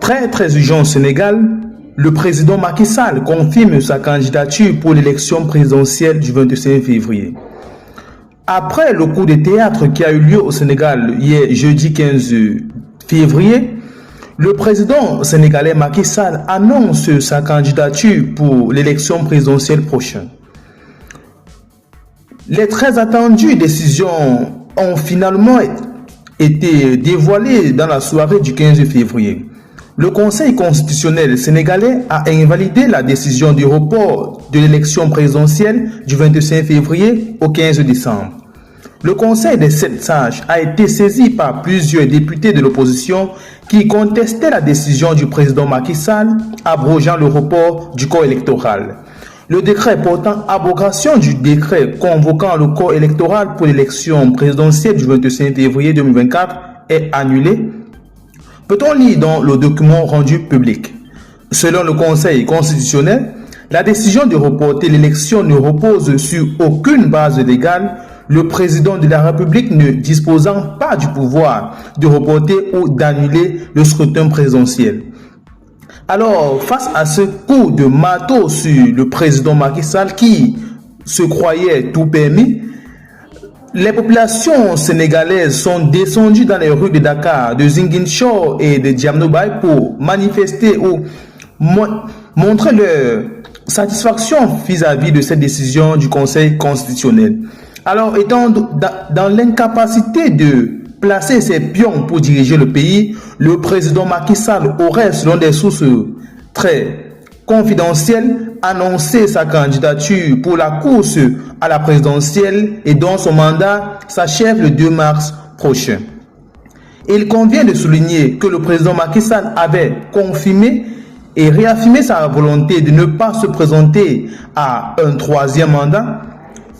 Très très urgent au Sénégal, le président Macky Sall confirme sa candidature pour l'élection présidentielle du 25 février. Après le coup de théâtre qui a eu lieu au Sénégal hier jeudi 15 février, le président sénégalais Macky Sall annonce sa candidature pour l'élection présidentielle prochaine. Les très attendues décisions ont finalement été dévoilées dans la soirée du 15 février. Le Conseil constitutionnel sénégalais a invalidé la décision du report de l'élection présidentielle du 25 février au 15 décembre. Le Conseil des 7 sages a été saisi par plusieurs députés de l'opposition qui contestaient la décision du président Macky Sall abrogeant le report du corps électoral. Le décret portant abrogation du décret convoquant le corps électoral pour l'élection présidentielle du 25 février 2024 est annulé. Peut-on lire dans le document rendu public? Selon le Conseil constitutionnel, la décision de reporter l'élection ne repose sur aucune base légale, le président de la République ne disposant pas du pouvoir de reporter ou d'annuler le scrutin présidentiel. Alors, face à ce coup de marteau sur le président Macky Sall qui se croyait tout permis, les populations sénégalaises sont descendues dans les rues de Dakar, de Ziguinchor et de Djamnobaye pour manifester ou montrer leur satisfaction vis-à-vis de cette décision du Conseil constitutionnel. Alors, étant dans l'incapacité de placer ses pions pour diriger le pays, le président Macky Sall aurait, selon des sources très confidentielles, annoncé sa candidature pour la course à la présidentielle et dont son mandat s'achève le 2 mars prochain. Il convient de souligner que le président Macky Sall avait confirmé et réaffirmé sa volonté de ne pas se présenter à un troisième mandat,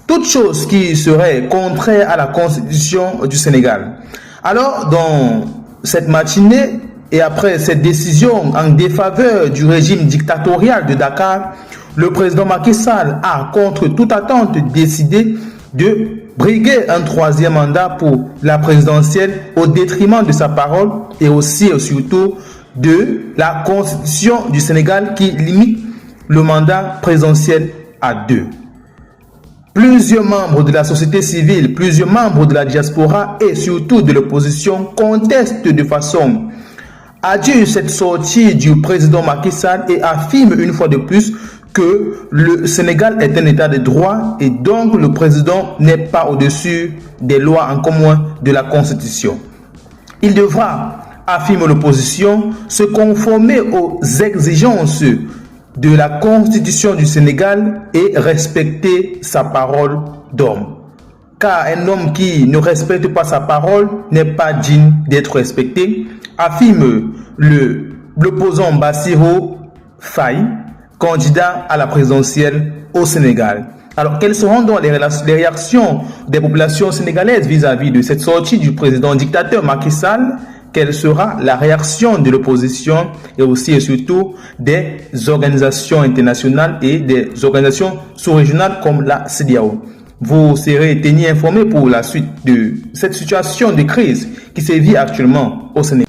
toute chose qui serait contraire à la constitution du Sénégal. Alors, dans cette matinée et après cette décision en défaveur du régime dictatorial de Dakar, le président Macky Sall a, contre toute attente, décidé de briguer un troisième mandat pour la présidentielle au détriment de sa parole et aussi et surtout de la constitution du Sénégal qui limite le mandat présidentiel à 2. Plusieurs membres de la société civile, plusieurs membres de la diaspora et surtout de l'opposition contestent de façon adjure cette sortie du président Macky Sall et affirment une fois de plus que le Sénégal est un état de droit et donc le président n'est pas au-dessus des lois, encore moins de la Constitution. Il devra, affirme l'opposition, se conformer aux exigences de la Constitution du Sénégal et respecter sa parole d'homme. Car un homme qui ne respecte pas sa parole n'est pas digne d'être respecté, affirme l'opposant Bassirou Faye, candidat à la présidentielle au Sénégal. Alors, quelles seront donc les réactions des populations sénégalaises vis-à-vis de cette sortie du président dictateur Macky Sall? Quelle sera la réaction de l'opposition et aussi et surtout des organisations internationales et des organisations sous-régionales comme la CEDEAO? Vous serez tenu informé pour la suite de cette situation de crise qui sévit actuellement au Sénégal.